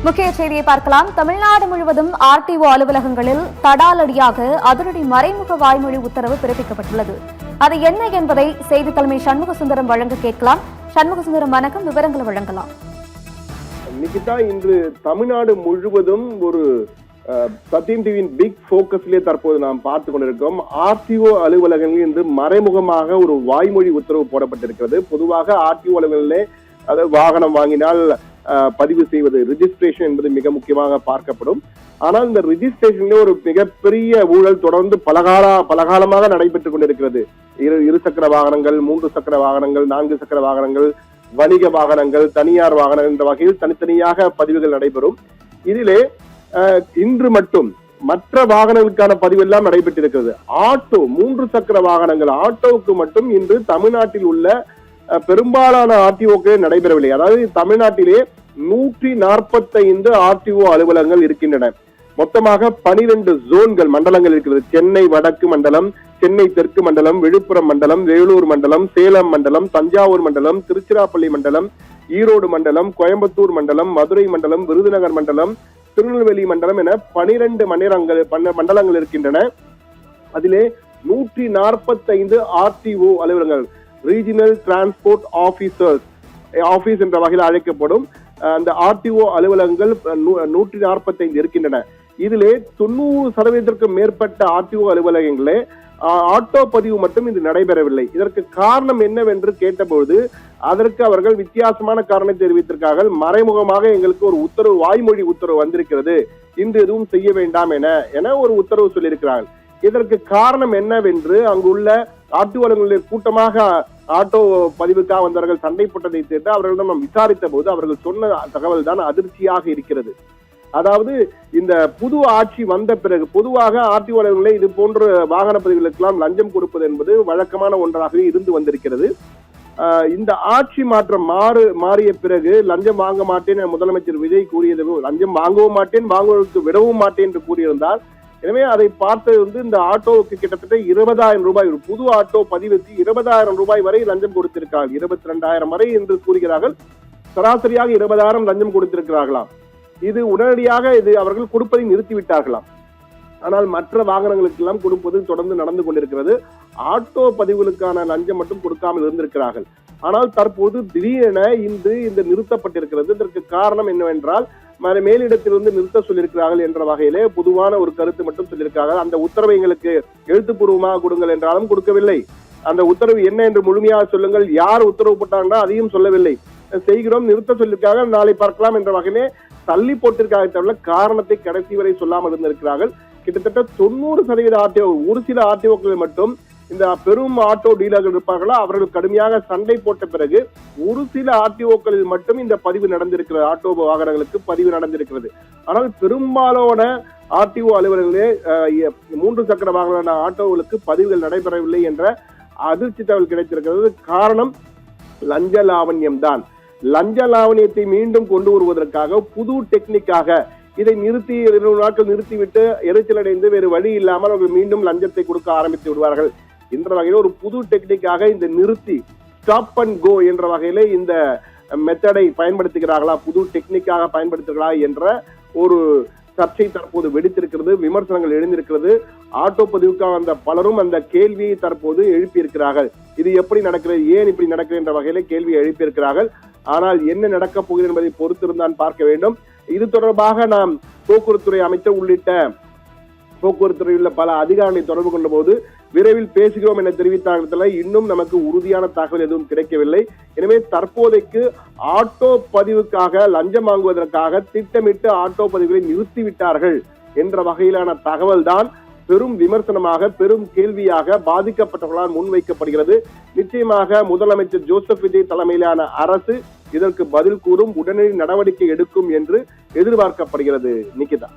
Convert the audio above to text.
முக்கிய செய்தியை பார்க்கலாம். தமிழ்நாடு முழுவதும் ஆர்டிஓ அலுவலகங்களில் தடாலடியாக அதிரடி மறைமுக வாய்மொழி உத்தரவு பிறப்பிக்கப்பட்டுள்ளது. அது என்ன என்பதை செய்தி தலைமை சண்முகசுந்தரம் வழங்க கேட்கலாம். சண்முகசுந்தரம், வணக்கம். விவரங்களை வழங்கலாம். நிகிதா, இன்று தமிழ்நாடு முழுவதும் ஒரு சத்தியம் டிவியின் பிக் போக்கஸ்லேயே தற்போது நாம் பார்த்து கொண்டிருக்கோம். ஆர்டிஓ அலுவலகங்களில் இன்று மறைமுகமாக ஒரு வாய்மொழி உத்தரவு போடப்பட்டிருக்கிறது. பொதுவாக ஆர்டிஓ அலுவலகங்களிலே அதாவது வாகனம் வாங்கினால் பதிவு செய்வது ரிஜிஸ்ட்ரேஷன் என்பது மிக முக்கியமாக பார்க்கப்படும். ஆனால் இந்த ரிஜிஸ்ட்ரேஷன்ல ஒரு மிகப்பெரிய ஊழல் தொடர்ந்து பலகாலமாக நடைபெற்றுக் கொண்டிருக்கிறது. இரு சக்கர வாகனங்கள், 3 சக்கர வாகனங்கள், 4 சக்கர வாகனங்கள், வணிக வாகனங்கள், தனியார் வாகனங்கள் என்ற வகையில் தனித்தனியாக பதிவுகள் நடைபெறும். இதிலே இன்று மட்டும் மற்ற வாகனங்களுக்கான பதிவு எல்லாம் நடைபெற்றிருக்கிறது. ஆட்டோ 3 சக்கர வாகனங்கள் ஆட்டோவுக்கு மட்டும் இன்று தமிழ்நாட்டில் உள்ள பெரும்பாலான ஆர்டிஓக்களே நடைபெறவில்லை. அதாவது தமிழ்நாட்டிலே 145 ஆர்டிஓ அலுவலகங்கள் இருக்கின்றன. மொத்தமாக 12 ஜோன்கள், மண்டலங்கள் இருக்கிறது. சென்னை வடக்கு மண்டலம், சென்னை தெற்கு மண்டலம், விழுப்புரம் மண்டலம், வேலூர் மண்டலம், சேலம் மண்டலம், தஞ்சாவூர் மண்டலம், திருச்சிராப்பள்ளி மண்டலம், ஈரோடு மண்டலம், கோயம்புத்தூர் மண்டலம், மதுரை மண்டலம், விருதுநகர் மண்டலம், திருநெல்வேலி மண்டலம் என 12 மண்டலங்கள் இருக்கின்றன. அதிலே 145 ஆர்டிஓ அலுவலகங்கள், ரீஜினல் டிரான்ஸ்போர்ட் ஆபீஸ் என்ற வகையில் அழைக்கப்படும் அந்த ஆர்டிஓ அலுவலகங்கள் 145 இருக்கின்றன. இதிலே 90% மேற்பட்ட ஆர்டிஓ அலுவலகங்களே ஆட்டோ பதிவு மட்டும் இது நடைபெறவில்லை. இதற்கு காரணம் என்னவென்று கேட்டபோது அதற்கு அவர்கள் வித்தியாசமான காரணத்தை தெரிவித்திருக்கார்கள். மறைமுகமாக எங்களுக்கு ஒரு உத்தரவு, வாய்மொழி உத்தரவு வந்திருக்கிறது, இன்று எதுவும் செய்ய வேண்டாம் என ஒரு உத்தரவு சொல்லியிருக்கிறார்கள். இதற்கு காரணம் என்னவென்று அங்குள்ள ஆட்டோ அலுவலகங்களில் கூட்டமாக ஆட்டோ பதிவுக்காக வந்தவர்கள் சண்டை போட்டதை சேர்த்து அவர்களிடம் நாம் விசாரித்த போது அவர்கள் சொன்ன தகவல் தான் அதிர்ச்சியாக இருக்கிறது. அதாவது இந்த புது ஆட்சி வந்த பிறகு பொதுவாக ஆர்டிஓ அலுவலகங்களே இது போன்ற வாகன பதிவுகளுக்கெல்லாம் லஞ்சம் கொடுப்பது என்பது வழக்கமான ஒன்றாகவே இருந்து வந்திருக்கிறது. இந்த ஆட்சி மாற்றம் மாறிய பிறகு லஞ்சம் வாங்க மாட்டேன் முதலமைச்சர் விஜய் கூறியது, லஞ்சம் வாங்கவும் மாட்டேன், வாங்குவதற்கு விடவும் மாட்டேன் என்று கூறியிருந்தால், எனவே அதை பார்த்தது இந்த ஆட்டோவுக்கு கிட்டத்தட்ட 20,000 ரூபாய், ஒரு புது ஆட்டோ பதிவுக்கு 20,000 ரூபாய் வரை லஞ்சம் கொடுத்திருக்கிறார்கள். 22,000 வரை என்று கூறுகிறார்கள். சராசரியாக 20,000 லஞ்சம் கொடுத்திருக்கிறார்களாம். இது உடனடியாக அவர்கள் கொடுப்பதை நிறுத்திவிட்டார்களாம். ஆனால் மற்ற வாகனங்களுக்கு எல்லாம் கொடுப்பது தொடர்ந்து நடந்து கொண்டிருக்கிறது. ஆட்டோ பதிவுகளுக்கான லஞ்சம் மட்டும் கொடுக்காமல் இருந்திருக்கிறார்கள். ஆனால் தற்போது திடீரென இந்த நிறுத்தப்பட்டிருக்கிறது. இதற்கு காரணம் என்னவென்றால் மேலிடத்திலிருந்து நிறுத்த சொல்லியிருக்கிறார்கள் என்ற வகையிலே பொதுவான ஒரு கருத்து மட்டும் சொல்லியிருக்கிறார்கள். அந்த உத்தரவை எங்களுக்கு எழுத்துப்பூர்வமாக கொடுங்கள் என்றாலும் கொடுக்கவில்லை. அந்த உத்தரவு என்ன என்று முழுமையாக சொல்லுங்கள், யார் உத்தரவு போட்டாங்கன்னா அதையும் சொல்லவில்லை. செய்கிறோம், நிறுத்த சொல்லியிருக்காங்க, நாளை பார்க்கலாம் என்ற வகையிலே தள்ளி போட்டிருக்காக தவிர காரணத்தை கடைசி வரை சொல்லாமல் இருந்திருக்கிறார்கள். கிட்டத்தட்ட 90% ஆர்டிஓ, ஒரு சில ஆர்டிஓக்கள் மட்டும் இந்த பெரும் ஆட்டோ டீலர்கள் இருப்பார்களா, அவர்கள் கடுமையாக சண்டை போட்ட பிறகு ஒரு சில ஆர்டிஓக்களில் மட்டும் இந்த பதிவு நடந்திருக்கிறது, ஆட்டோ வாகனங்களுக்கு பதிவு நடந்திருக்கிறது. ஆனால் பெரும்பாலான ஆர்டிஓ அலுவலர்களே 3 சக்கர வாகன ஆட்டோவுகளுக்கு பதிவுகள் நடைபெறவில்லை என்ற அதிர்ச்சி தகவல் கிடைத்திருக்கிறது. காரணம் லஞ்ச லாவண்யம் தான். லஞ்ச லாவணியத்தை மீண்டும் கொண்டு வருவதற்காக புது டெக்னிக்காக இதை நிறுத்தி 2 நாட்கள் நிறுத்திவிட்டு எரிச்சல் அடைந்து வேறு வழி இல்லாமல் அவர்கள் மீண்டும் லஞ்சத்தை கொடுக்க ஆரம்பித்து விடுவார்கள் என்ற வகையில் ஒரு புது டெக்னிக்காக இந்த நிறுத்தி ஸ்டாப் அண்ட் கோ என்ற வகையில இந்த மெத்தடை பயன்படுத்துகிறார்களா, புது டெக்னிக்காக பயன்படுத்துகிறார்களா என்ற ஒரு சர்ச்சை தற்போது வெடித்திருக்கிறது. விமர்சனங்கள் எழுந்திருக்கிறது. ஆட்டோ பதிவுக்காக வந்த பலரும் அந்த கேள்வியை தற்போது எழுப்பியிருக்கிறார்கள். இது எப்படி நடக்கிறது, ஏன் இப்படி நடக்கிறது என்ற வகையில கேள்வியை எழுப்பியிருக்கிறார்கள். ஆனால் என்ன நடக்கப் போகிறது என்பதை பொறுத்திருந்தான் பார்க்க வேண்டும். இது தொடர்பாக நாம் போக்குவரத்துறை அமைச்சர் உள்ளிட்ட போக்குவரத்துறையில் உள்ள பல அதிகாரிகளை தொடர்பு கொண்ட போது விரைவில் பேசுகிறோம் என தெரிவித்தார்கள். இன்னும் நமக்கு உறுதியான தகவல் எதுவும் கிடைக்கவில்லை. எனவே தற்போதைக்கு ஆட்டோ பதிவுக்காக லஞ்சம் வாங்குவதற்காக திட்டமிட்டு ஆட்டோ பதிவுகளை நிறுத்திவிட்டார்கள் என்ற வகையிலான தகவல் தான் பெரும் விமர்சனமாக, பெரும் கேள்வியாக பாதிக்கப்பட்டவர்களால் முன்வைக்கப்படுகிறது. நிச்சயமாக முதலமைச்சர் ஜோசப் விஜய் தலைமையிலான அரசு இதற்கு பதில் கூறும், உடனடி நடவடிக்கை எடுக்கும் என்று எதிர்பார்க்கப்படுகிறது. நிகிதா.